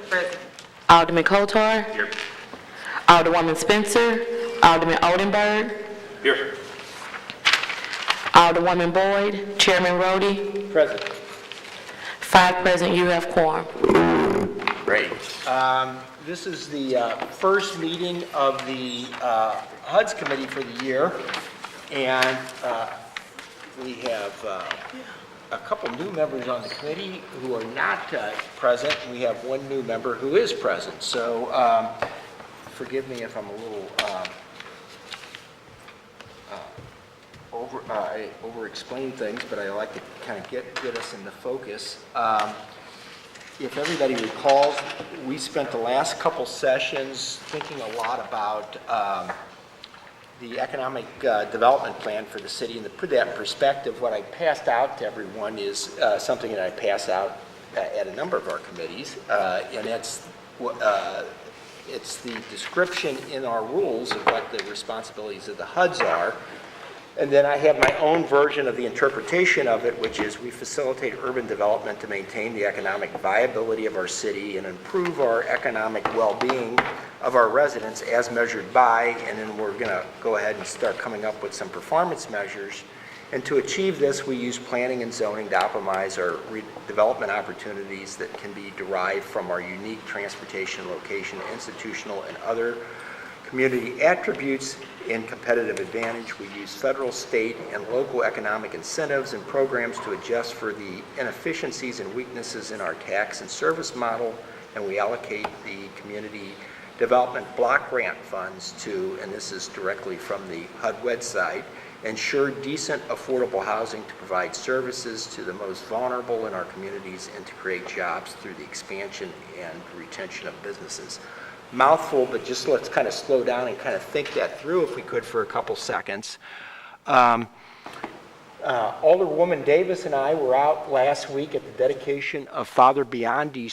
Present. Alderman Kotar. Here. Alderwoman Spencer. Alderman Oldenburg. Here. Alderwoman Boyd. Chairman Roddy. Present. 5 present, you have quorum. Great. This is the first meeting of the HUDZ Committee for the year, and we have a couple new members on the committee who are not present. We have one new member who is present, so forgive me if I'm a little over-explain things, but I like to kind of get us into focus. If everybody recalls, we spent the last couple sessions thinking a lot about the economic development plan for the city, and to put that in perspective, what I passed out to everyone is something that I pass out at a number of our committees, and it's the description in our rules of what the responsibilities of the HUDs are. And then I have my own version of the interpretation of it, which is we facilitate urban development to maintain the economic viability of our city and improve our economic well-being of our residents as measured by, and then we're going to go ahead and start coming up with some performance measures. And to achieve this, we use planning and zoning to optimize our development opportunities that can be derived from our unique transportation, location, institutional, and other community attributes and competitive advantage. We use federal, state, and local economic incentives and programs to adjust for the inefficiencies and weaknesses in our tax and service model, and we allocate the community development block grant funds to, and this is directly from the HUD website, ensure decent, affordable housing to provide services to the most vulnerable in our communities and to create jobs through the expansion and retention of businesses. Mouthful, but just let's kind of slow down and kind of think that through if we could for a couple seconds. Alderwoman Davis and I were out last week at the dedication of Father Biondi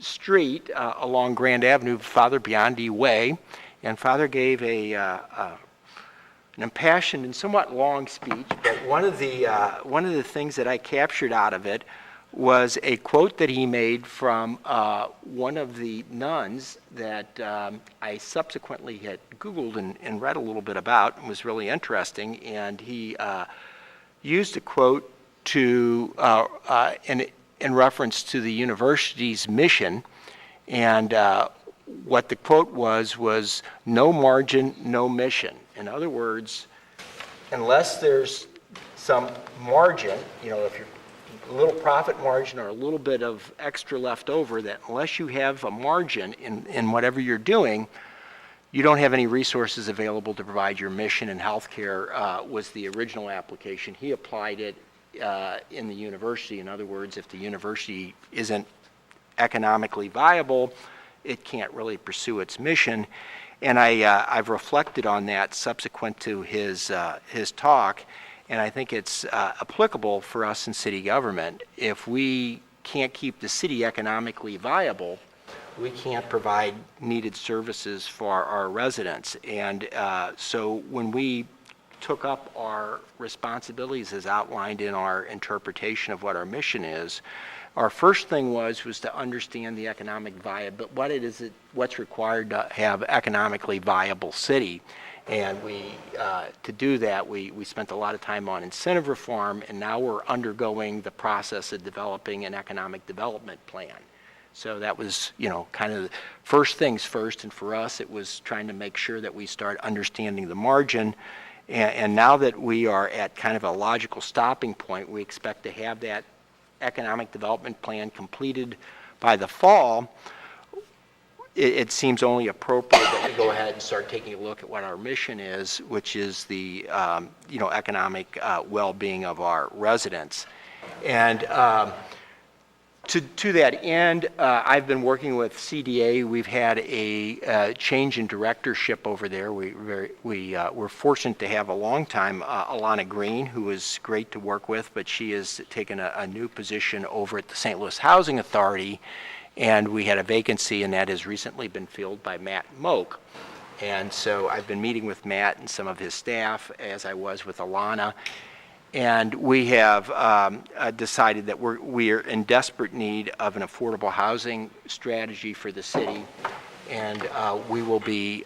Street along Grand Avenue, Father Biondi Way, and Father gave an impassioned and somewhat long speech, but one of the things that I captured out of it was a quote that he made from one of the nuns that I subsequently had Googled and read a little bit about, and was really interesting. And he used a quote to in reference to the university's mission, and what the quote was no margin, no mission. In other words, unless there's some margin, you know, if you're a little profit margin or a little bit of extra left over, that unless you have a margin in whatever you're doing, you don't have any resources available to provide your mission. And healthcare was the original application. He applied it in the university. In other words, if the university isn't economically viable, it can't really pursue its mission. And I've reflected on that subsequent to his talk. And I think it's applicable for us in city government. If we can't keep the city economically viable, we can't provide needed services for our residents. And so when we took up our responsibilities as outlined in our interpretation of what our mission is, our first thing was to understand the economic viability, what's required to have economically viable city. And to do that, we spent a lot of time on incentive reform, and now we're undergoing the process of developing an economic development plan. So that was, you know, kind of the first things first, and for us it was trying to make sure that we start understanding the margin. And now that we are at kind of a logical stopping point, we expect to have that economic development plan completed by the fall. It seems only appropriate that we go ahead and start taking a look at what our mission is, which is the economic well-being of our residents. And to that end, I've been working with CDA. We've had a change in directorship over there. We're fortunate to have a long time Alana Green, who is great to work with, but she has taken a new position over at the St. Louis Housing Authority. And we had a vacancy, and that has recently been filled by Matt Moak. And so I've been meeting with Matt and some of his staff, as I was with Alana. And we have decided that we are in desperate need of an affordable housing strategy for the city, and we will be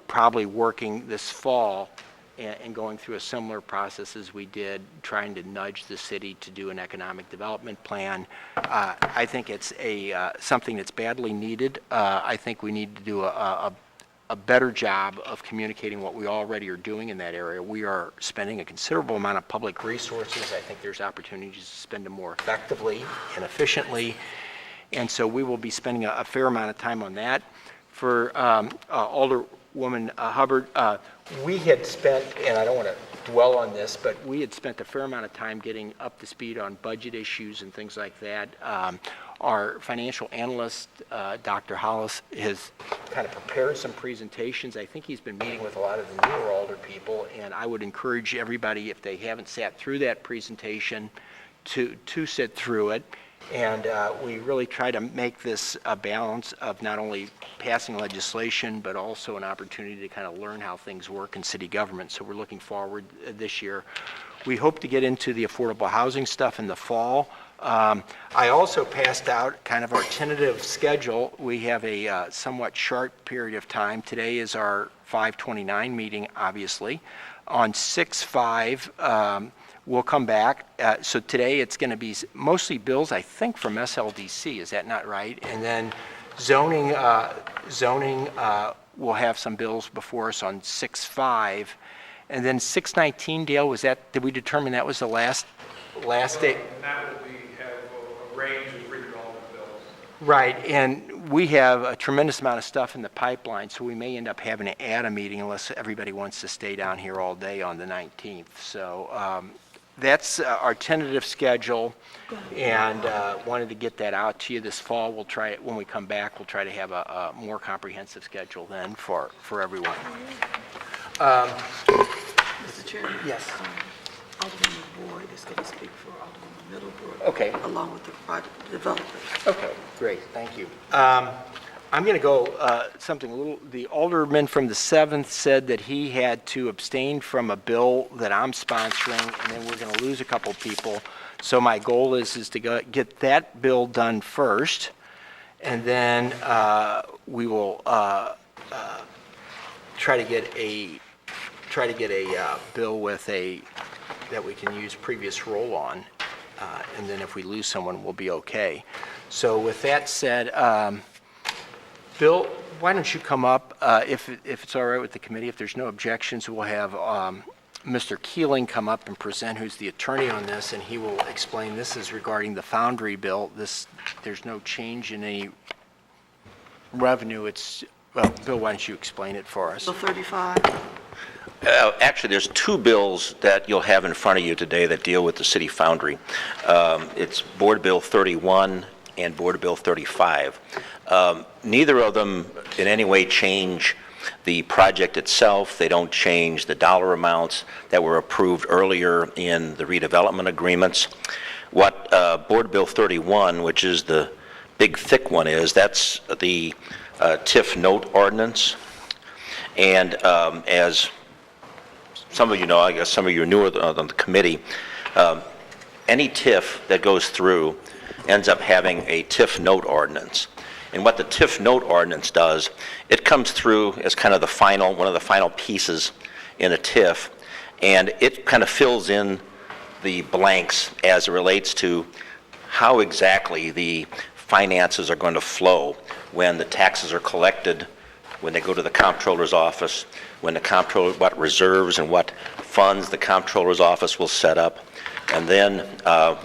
probably working this fall and going through a similar process as we did, trying to nudge the city to do an economic development plan. I think it's something that's badly needed. I think we need to do a better job of communicating what we already are doing in that area. We are spending a considerable amount of public resources. I think there's opportunities to spend them more effectively and efficiently. And so we will be spending a fair amount of time on that. For Alderwoman Hubbard, we had spent, and I don't want to dwell on this, but we had spent a fair amount of time getting up to speed on budget issues and things like that. Our financial analyst, Dr. Hollis, has kind of prepared some presentations. I think he's been meeting with a lot of the newer older people, and I would encourage everybody, if they haven't sat through that presentation, to sit through it. And we really try to make this a balance of not only passing legislation, but also an opportunity to kind of learn how things work in city government. So we're looking forward this year. We hope to get into the affordable housing stuff in the fall. I also passed out kind of our tentative schedule. We have a somewhat short period of time. Today is our 5/29 meeting, obviously. On 6/5, we'll come back. So today it's going to be mostly bills, I think, from SLDC. Is that not right? And then zoning will have some bills before us on 6/5. And then 6/19, Dale, did we determine that was the last day? And that will have a range of redevelopment bills. Right, and we have a tremendous amount of stuff in the pipeline, so we may end up having to add a meeting unless everybody wants to stay down here all day on the 19th. So that's our tentative schedule, and wanted to get that out to you this fall. We'll try it when we come back. We'll try to have a more comprehensive schedule then for everyone. Mr. Chairman? Yes. Alderman Boyd is going to speak for Alderman Middlebrook. Okay. Along with the project developers. Okay, great, thank you. I'm going to go something a little, the alderman from the 7th said that he had to abstain from a bill that I'm sponsoring, and then we're going to lose a couple people. So my goal is to get that bill done first, and then we will try to get a bill with that we can use previous roll on, and then if we lose someone, we'll be okay. So with that said, Bill, why don't you come up, if it's all right with the committee, if there's no objections, we'll have Mr. Keeling come up and present, who's the attorney on this, and he will explain. This is regarding the Foundry bill. There's no change in any revenue. Well, Bill, why don't you explain it for us? Bill 35. Actually, there's two bills that you'll have in front of you today that deal with the city foundry. It's Board Bill 31 and Board Bill 35. Neither of them in any way change the project itself. They don't change the dollar amounts that were approved earlier in the redevelopment agreements. What Board Bill 31, which is the big thick one, that's the TIF note ordinance. And as some of you know, I guess some of you are newer on the committee, any TIF that goes through ends up having a TIF note ordinance. And what the TIF note ordinance does, it comes through as kind of one of the final pieces in a TIF, and it kind of fills in the blanks as it relates to how exactly the finances are going to flow when the taxes are collected, when they go to the comptroller's office, when the comptroller, what reserves and what funds the comptroller's office will set up, and then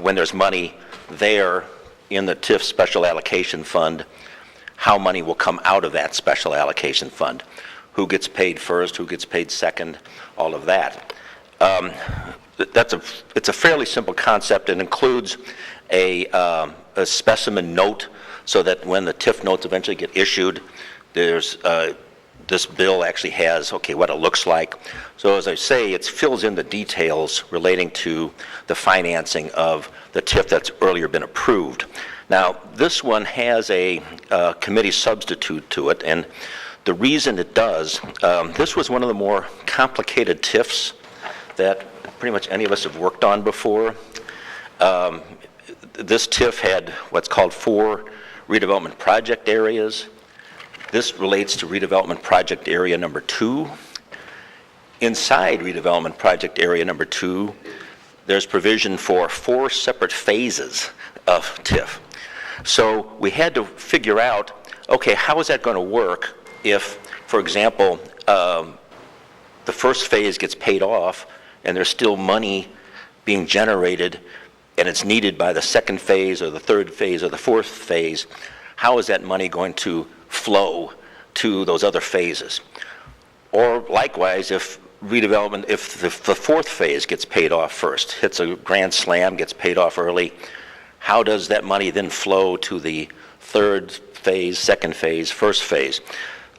when there's money there in the TIF special allocation fund, how money will come out of that special allocation fund, who gets paid first, who gets paid second, all of that. It's a fairly simple concept. It includes a specimen note so that when the TIF notes eventually get issued, there's this bill actually has, okay, what it looks like. So as I say, it fills in the details relating to the financing of the TIF that's earlier been approved. Now, this one has a committee substitute to it, and the reason it does, this was one of the more complicated TIFs that pretty much any of us have worked on before. This TIF had what's called 4 redevelopment project areas. This relates to redevelopment project area number 2. Inside redevelopment project area number 2, there's provision for 4 separate phases of TIF. So we had to figure out, okay, how is that going to work if, for example, the first phase gets paid off and there's still money being generated and it's needed by the second phase or the third phase or the fourth phase. How is that money going to flow to those other phases? Or likewise, if redevelopment, if the fourth phase gets paid off first, hits a grand slam, gets paid off early, how does that money then flow to the third phase, second phase, first phase?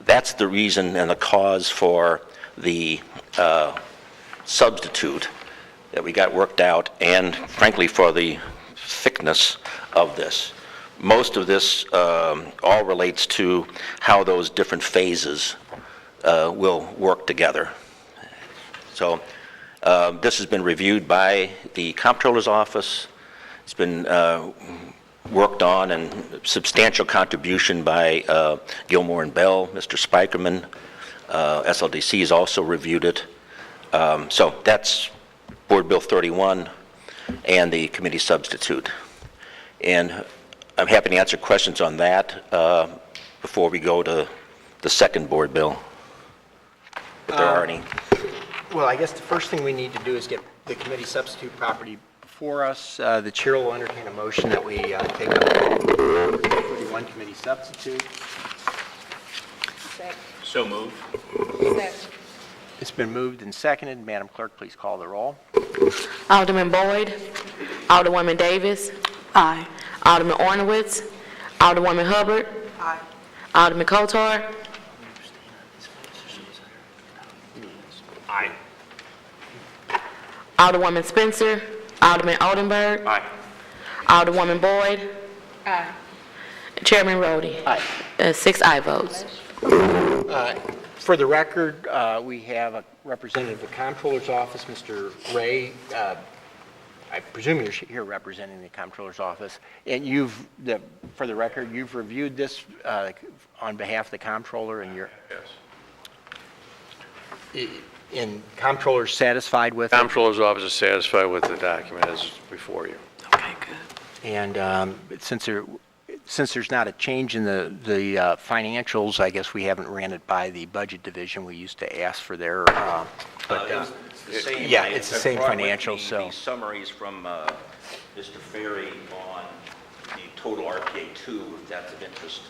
That's the reason and the cause for the substitute that we got worked out, and frankly for the thickness of this. Most of this all relates to how those different phases will work together. So this has been reviewed by the Comptroller's Office. It's been worked on, and substantial contribution by Gilmore and Bell, Mr. Spikerman. SLDC has also reviewed it. So that's Board Bill 31 and the committee substitute. And I'm happy to answer questions on that before we go to the second board bill, if there are any. Well, I guess the first thing we need to do is get the committee substitute property before us. The chair will entertain a motion that we take up the 31 committee substitute. So moved. It's been moved and seconded. Madam Clerk, please call the roll. Alderman Boyd. Alderwoman Davis. Aye. Alderman Ornowitz. Alderwoman Hubbard. Aye. Alderman Kotar. Aye. Alderwoman Spencer. Alderman Oldenburg. Aye. Alderwoman Boyd. Aye. Chairman Rhodey. Aye. 6 aye votes. For the record, we have a representative of the Comptroller's Office, Mr. Ray. I presume you're here representing the Comptroller's Office. And for the record, you've reviewed this on behalf of the Comptroller, and you're... Yes. And Comptroller's satisfied with it? Comptroller's Office is satisfied with the document as before you. Okay, good. And since there's not a change in the financials, I guess we haven't ran it by the Budget Division. We used to ask for their, It's the same. Yeah, it's the same I brought with financials, me so- the summaries from Mr. Ferry on the total RPA2, if that's of interest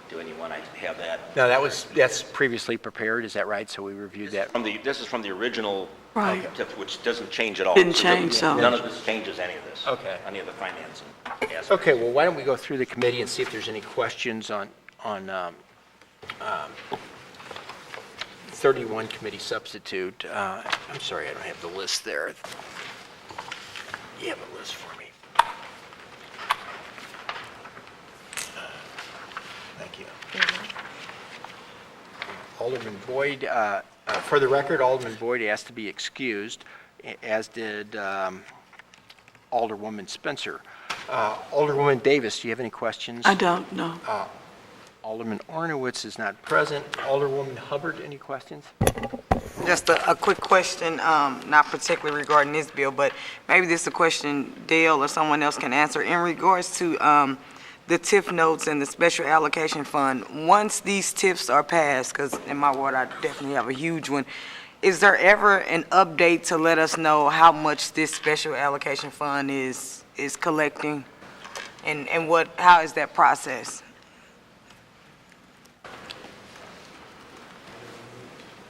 to anyone. I have that. no, that's previously prepared, is that right? So we reviewed that. This is from the original, Right. TIF, which doesn't change at all. Didn't So change, so- None of this changes any of this. Okay. Any of the financing aspects. Okay, well, why don't we go through the committee and see if there's any questions on 31 committee substitute. I'm sorry, I don't have the list there. You have a list for me. Thank you. Alderman Boyd, for the record, Alderman Boyd asked to be excused, as did Alderwoman Spencer. Alderwoman Davis, do you have any questions? I don't know. Alderman Ornowitz is not present. Alderwoman Hubbard, any questions? Just a quick question, not particularly regarding this bill, but maybe this is a question Dale or someone else can answer. In regards to the TIF notes and the special allocation fund, once these TIFs are passed, because in my ward I definitely have a huge one, is there ever an update to let us know how much this special allocation fund is collecting? And how is that process?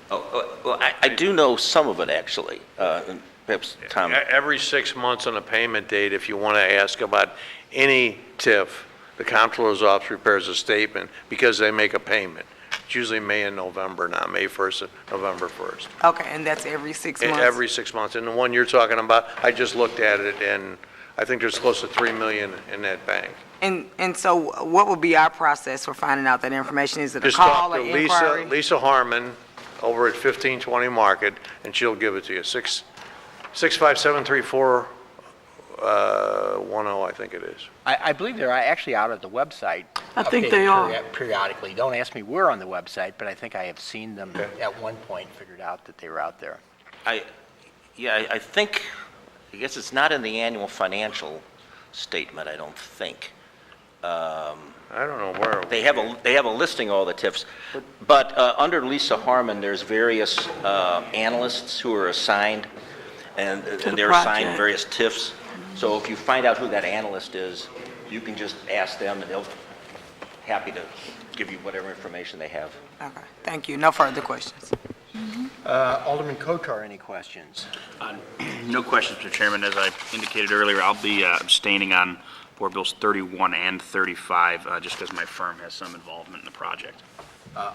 Well, I do know some of it, actually. Perhaps Tom. Every 6 months on a payment date, if you want to ask about any TIF, the Comptroller's Office prepares a statement because they make a payment. It's usually May and November now, May 1st and November 1st. Okay, and that's every 6 months? Every 6 months. And the one you're talking about, I just looked at it, and I think there's close to $3 million in that bank. And so what would be our process for finding out that information? Is it a Just call talk or to inquiry? Lisa Harmon over at 1520 Market, and she'll give it to you. 6573410, I think it is. I believe they're actually out at the website. I think updated they are. Periodically. Don't ask me where on the website, but I think I have seen them at one point, figured out that they were out there. I think, I guess it's not in the annual financial statement, I don't think. I don't know where. They have a listing of all the TIFs, but under Lisa Harmon, there's various analysts who are assigned, and they're assigned project. various TIFs. So if you find out who that analyst is, you can just ask them, and they'll happy to give you whatever information they have. Okay, thank you. No further questions. Alderman Kotar, any questions? No questions, Mr. Chairman. As I indicated earlier, I'll be abstaining on Board Bills 31 and 35, just because my firm has some involvement in the project.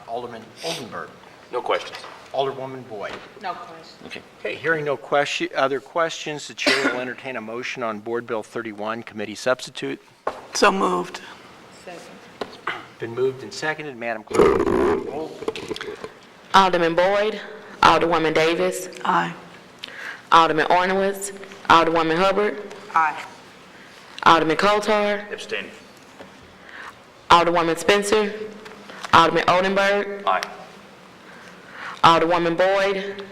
Alderman Oldenburg. No questions. Alderwoman Boyd. No question. Okay. Okay, hearing no other questions, the chair will entertain a motion on Board Bill 31, committee substitute. So moved. Been moved and seconded. Madam Clerk, roll. Alderman Boyd, Alderwoman Davis, Aye. Alderman Ornowitz, Alderwoman Hubbard, Aye. Alderman Kotar, Abstaining. Alderwoman Spencer, Alderman Oldenburg, Aye. Alderwoman Boyd,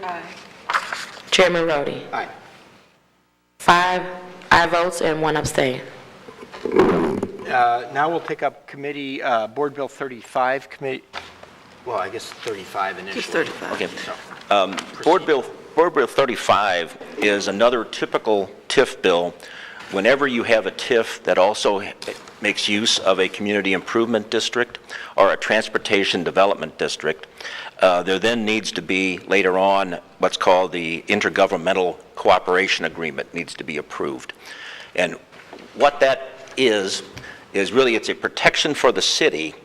Chairman Roddy. Aye. 5 aye votes and 1 abstain. Now we'll take up committee, Board Bill 35, committee, well, I guess 35 initially. Just 35. Okay. Board Bill 35 is another typical TIF bill. Whenever you have a TIF that also makes use of a community improvement district or a transportation development district, there then needs to be later on what's called the intergovernmental cooperation agreement needs to be approved. And what that is really it's a protection for the city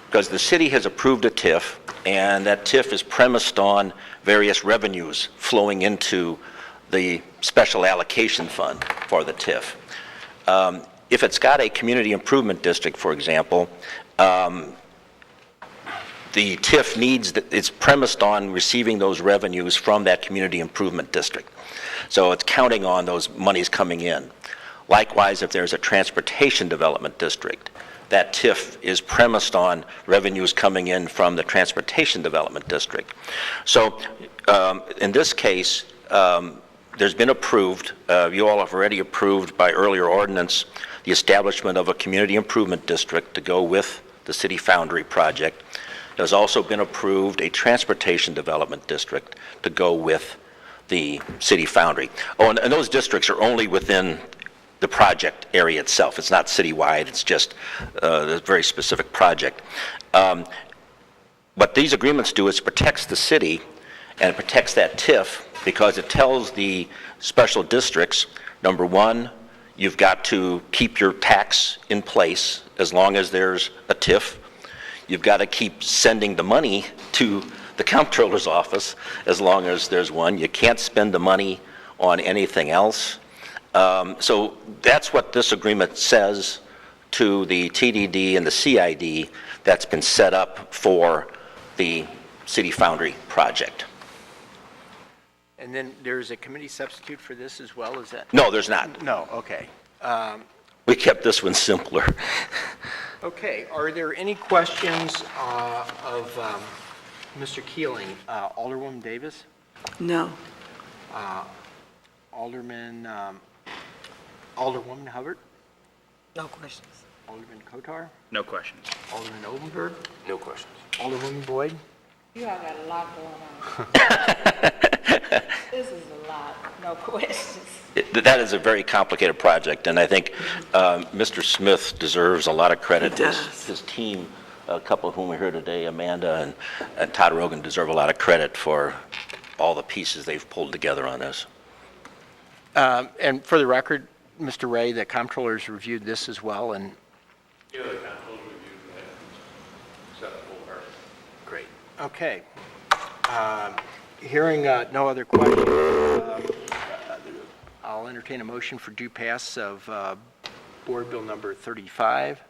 because the city has approved a TIF, and that TIF is premised on various revenues flowing into the special allocation fund for the TIF. If it's got a community improvement district, for example, the TIF it's premised on receiving those revenues from that community improvement district. So it's counting on those monies coming in. Likewise, if there's a transportation development district, that TIF is premised on revenues coming in from the transportation development district. So in this case, there's been approved, you all have already approved by earlier ordinance, the establishment of a community improvement district to go with the City Foundry project. There's also been approved a transportation development district to go with the City Foundry. Oh, and those districts are only within the project area itself. It's not citywide, it's just a very specific project. What these agreements do is protects the city and it protects that TIF because it tells the special districts, number one, you've got to keep your tax in place as long as there's a TIF. You've got to keep sending the money to the comptroller's office as long as there's one. You can't spend the money on anything else. So that's what this agreement says to the TDD and the CID that's been set up for the City Foundry project. And then there's a committee substitute for this as well, is that? No, there's not. No, okay. We kept this one simpler. Okay, are there any questions of Mr. Keeling? Alderwoman Davis? No. Alderwoman Hubbard? No questions. Alderman Kotar? No questions. Alderman Oldenburg? No questions. Alderwoman Boyd? You all got a lot going on. This is a lot, no questions. That is a very complicated project, and I think Mr. Smith deserves a lot of credit. He does. His team, a couple of whom are here today, Amanda and Todd Rogan, deserve a lot of credit for all the pieces they've pulled together on this. And for the record, Mr. Ray, the comptroller's reviewed this as well, and Yeah, the council reviewed that. Acceptable. great. Okay. Hearing no other questions, I'll entertain a motion for due pass of Board Bill number 35.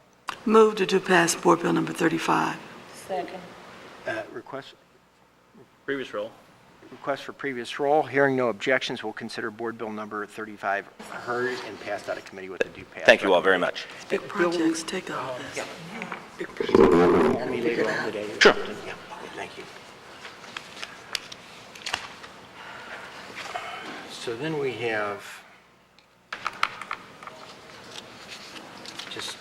Move to do pass Board Bill number 35. Second. Request, Previous roll. request for previous roll. Hearing no objections, we'll consider Board Bill number 35 heard and passed out of committee with a due pass. Thank you all very much. Big projects, take all this. Call me later on today. Sure. Yeah, okay, thank you. So then we have just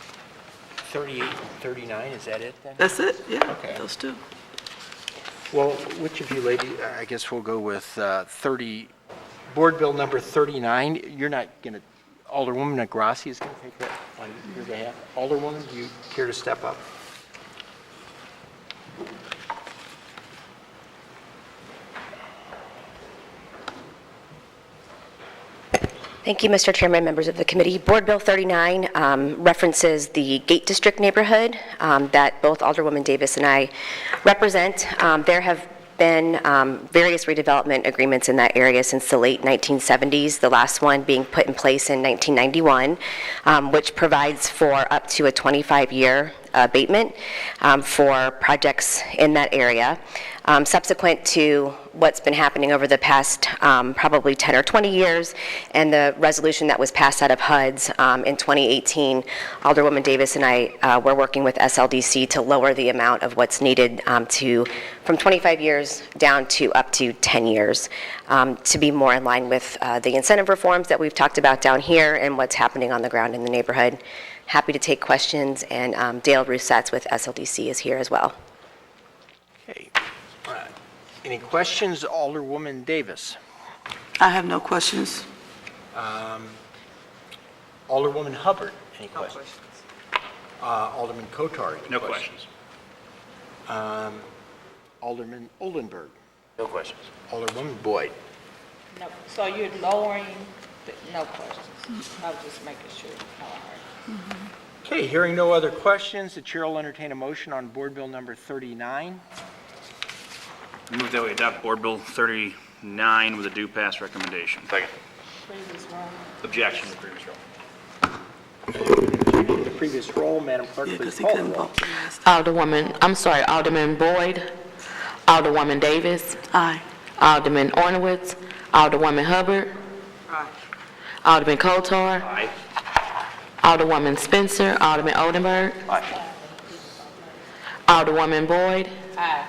38 and 39, is that it then? That's it, yeah, Okay. those two. Well, which of you lady, I guess we'll go with 30, Board Bill number 39. You're not going to, Alderwoman Negrassi is going to take that on your behalf. Alderwoman, do you care to step up? Thank you, Mr. Chairman, members of the committee. Board Bill 39 references the Gate District neighborhood that both Alderwoman Davis and I represent. There have been various redevelopment agreements in that area since the late 1970s, the last one being put in place in 1991, which provides for up to a 25-year abatement for projects in that area. Subsequent to what's been happening over the past probably 10 or 20 years and the resolution that was passed out of HUDZ in 2018, Alderwoman Davis and I were working with SLDC to lower the amount of what's needed from 25 years down to up to 10 years to be more in line with the incentive reforms that we've talked about down here and what's happening on the ground in the neighborhood. Happy to take questions, and Dale Roussetts with SLDC is here as well. Okay. Any questions, Alderwoman Davis? I have no questions. Alderwoman Hubbard, any questions? Alderman Kotar, any No questions. Alderman Oldenburg, No questions. Alderwoman Boyd. No, so you're lowering, no questions. I was just making sure. All right. Okay, hearing no other questions, the chair will entertain a motion on Board Bill number 39. Move that we adopt Board Bill 39 with a due pass recommendation. Second. Previous one. Objection to previous roll. The previous roll, Madam Clerk, Yeah, please because he call the couldn't roll. vote last. Alderman Boyd, Alderwoman Davis, Aye. Alderman Ornowitz, Alderwoman Hubbard, Alderman Kotar, Aye. Alderwoman Spencer, Alderman Oldenburg, Alderwoman Boyd, Aye.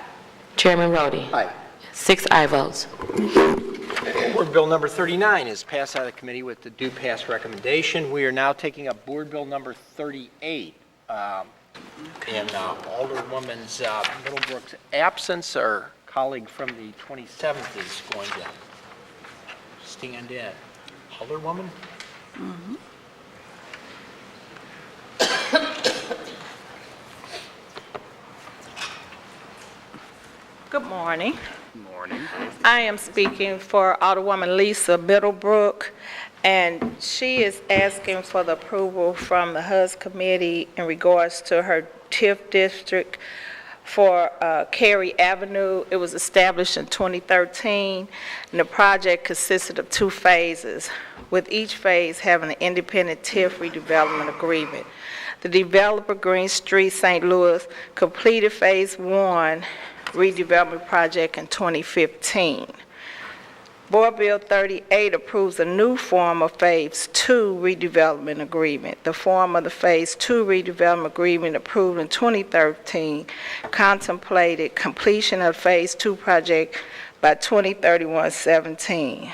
Chairman Roddy. Aye. 6 aye votes. Board Bill number 39 is passed out of the committee with the due pass recommendation. We are now taking up Board Bill number 38. In Alderwoman's Middlebrook's absence, our colleague from the 27th is going to stand in. Alderwoman? Good morning. Morning. I am speaking for Alderwoman Lisa Middlebrook, and she is asking for the approval from the HUDZ Committee in regards to her TIF district for Carrie Avenue. It was established in 2013, and the project consisted of 2 phases, with each phase having an independent TIF redevelopment agreement. The developer, Green Street, St. Louis, completed Phase 1 redevelopment project in 2015. Board Bill 38 approves a new form of Phase 2 redevelopment agreement. The form of the Phase 2 redevelopment agreement approved in 2013 contemplated completion of Phase 2 project by 2031-17.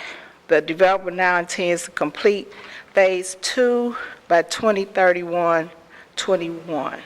The developer now intends to complete Phase 2 by 2031-21.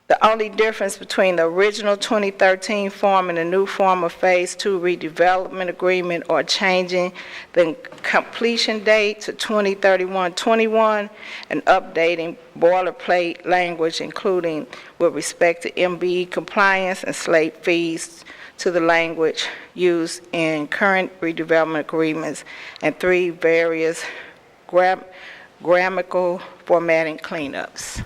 The only difference between the original 2013 form and the new form of Phase 2 redevelopment agreement are changing the completion date to 2031-21 and updating boilerplate language, including with respect to MBE compliance and slate fees to the language used in current redevelopment agreements, and 3 various grammatical formatting cleanups.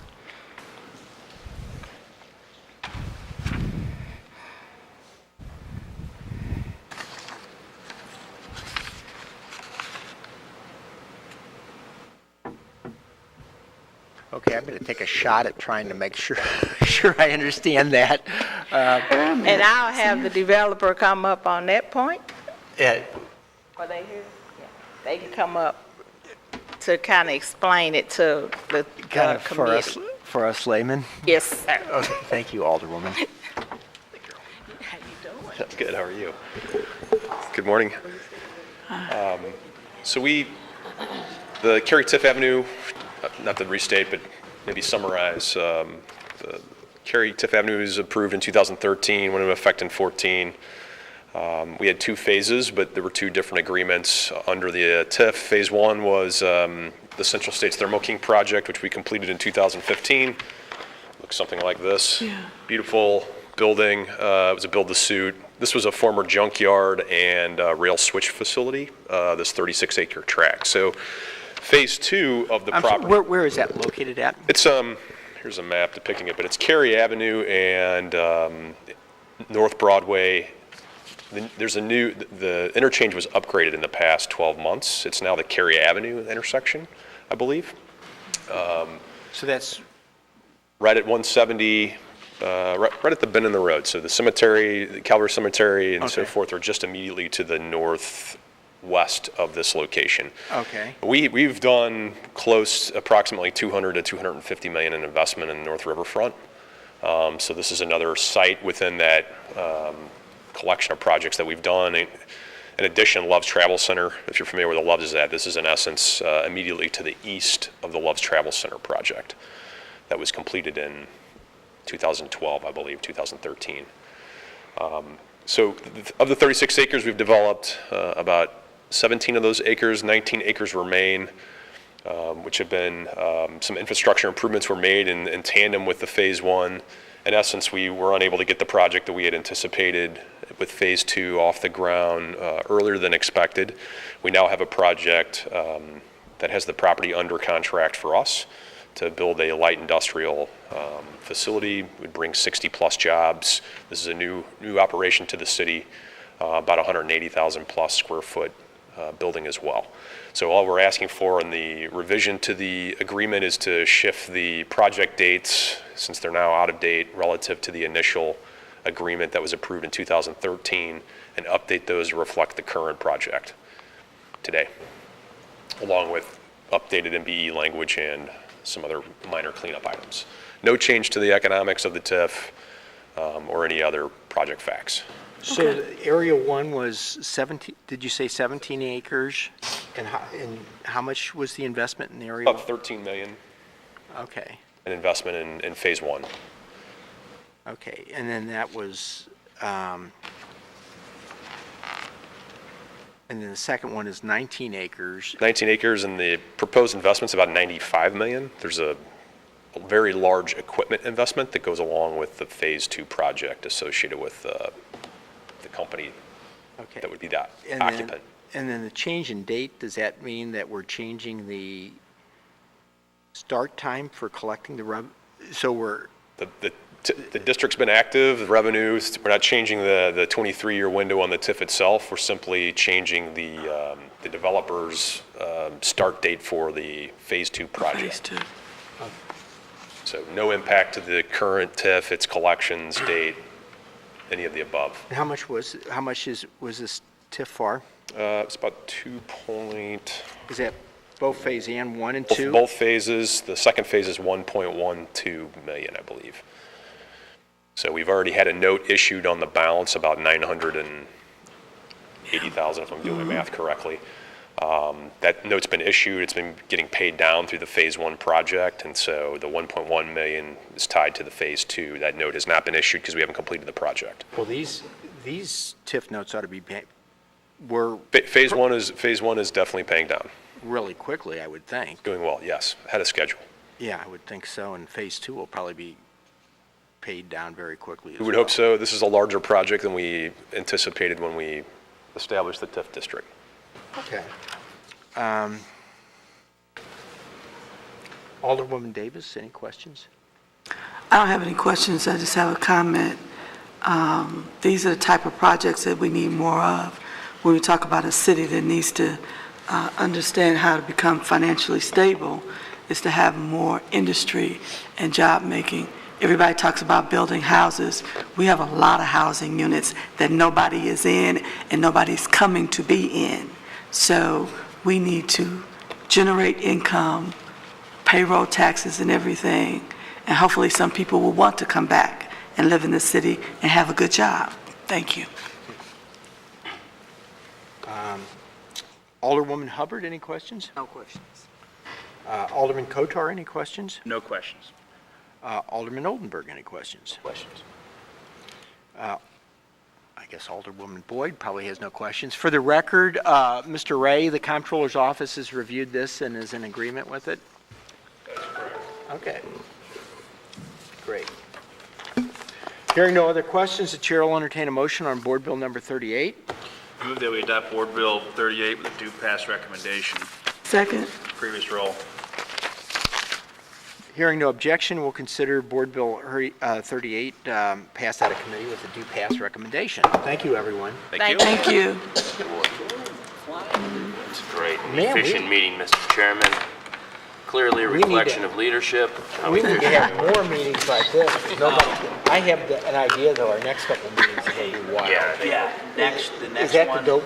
Okay, I'm going to take a shot at trying to make sure I understand that. And I'll have the developer come up on that point. Yeah, Are they here? Yeah. They can come up to kind of explain it to the kind of committee. for us laymen. Yes. Okay, thank you, Alderwoman. How you doing? Good, how are you? Good morning. So the Carrie TIF Avenue, not to restate, but maybe summarize, the Carrie TIF Avenue was approved in 2013, went into effect in 14. We had 2 phases, but there were 2 different agreements under the TIF. Phase 1 was the Central States Thermo King project, which we completed in 2015. Looks something like this. Yeah. Beautiful building. It was a build-to-suit. This was a former junkyard and rail switch facility, this 36-acre tract. So phase 2 of the property. Where is that located at? It's, here's a map depicting it, but it's Carrie Avenue and North Broadway. The interchange was upgraded in the past 12 months. It's now the Carrie Avenue intersection, I believe. So that's Right at 170, right at the bend in the road. So the cemetery, the Calvary Cemetery and so Okay. forth are just immediately to the northwest of this location. okay. We've done approximately 200 to 250 million in investment in the North Riverfront. So this is another site within that collection of projects that we've done. In addition, Love's Travel Center, if you're familiar with where the Love's is at, this is in essence immediately to the east of the Love's Travel Center project that was completed in 2012, I believe, 2013. So of the 36 acres we've developed, about 17 of those acres, 19 acres remain, which have been, some infrastructure improvements were made in tandem with the phase 1. In essence, we were unable to get the project that we had anticipated with phase 2 off the ground earlier than expected. We now have a project that has the property under contract for us to build a light industrial facility. Would bring 60+ jobs. This is a new operation to the city, about 180,000 plus square foot building as well. So all we're asking for in the revision to the agreement is to shift the project dates, since they're now out of date relative to the initial agreement that was approved in 2013, and update those to reflect the current project today, along with updated MBE language and some other minor cleanup items. No change to the economics of the TIF or any other project facts. So the Area 1 was 17, did you say 17 acres? And how much was the investment in Area 1? About 13 million Okay, in investment in phase 1. okay. And then that was, and then the second one is 19 acres. 19 acres, and the proposed investment's about 95 million. There's a very large equipment investment that goes along with the phase 2 project associated with the company Okay. that would be that And occupant. And then the change in date, does that mean that we're changing the start time for collecting the so we're, The district's been active, the revenues, we're not changing the 23-year window on the TIF itself. We're simply changing the developer's start date for the phase 2 project. Phase 2. So no impact to the current TIF, its collections date, any of the above. how much was this TIF for? It's about Is that both phase 1 and 2? both phases. The second phase is 1.12 million, I believe. So we've already had a note issued on the balance, about 980,000, if I'm doing my math correctly. That note's been issued, it's been getting paid down through the phase 1 project, and so the 1.1 million is tied to the phase 2. That note has not been issued because we haven't completed the project. Well, these TIF notes ought to be Phase 1 is definitely paying down, really quickly, I would think. doing well, yes, ahead of schedule. Yeah, I would think so, and phase 2 will probably be paid down very quickly as We would well. hope so. This is a larger project than we anticipated when we established the TIF district. Okay. Alderwoman Davis, any questions? I don't have any questions, I just have a comment. These are the type of projects that we need more of when we talk about a city that needs to understand how to become financially stable is to have more industry and job making. Everybody talks about building houses. We have a lot of housing units that nobody is in and nobody's coming to be in. So we need to generate income, payroll taxes and everything, and hopefully some people will want to come back and live in the city and have a good job. Thank you. Alderwoman Hubbard, any questions? No questions. Alderman Kotar, any questions? No questions. Alderman Oldenburg, any questions? Questions. I guess Alderwoman Boyd probably has no questions. For the record, Mr. Ray, the Comptroller's Office has reviewed this and is in agreement with it? That's correct. Okay. Great. Hearing no other questions, the chair will entertain a motion on Board Bill number 38. Move that we adopt Board Bill 38 with a due pass recommendation. Second? Previous roll. Hearing no objection, we'll consider Board Bill 38 passed out of committee with a due pass recommendation. Thank you, everyone. Thank you. Thank you. It's great. Man, Efficient meeting, Mr. Chairman. Clearly a We need reflection to- of leadership. We need to have more meetings like this. I have an idea, though, our next couple of meetings are going to be wild. Yeah. Yeah, the next Is that the one. dope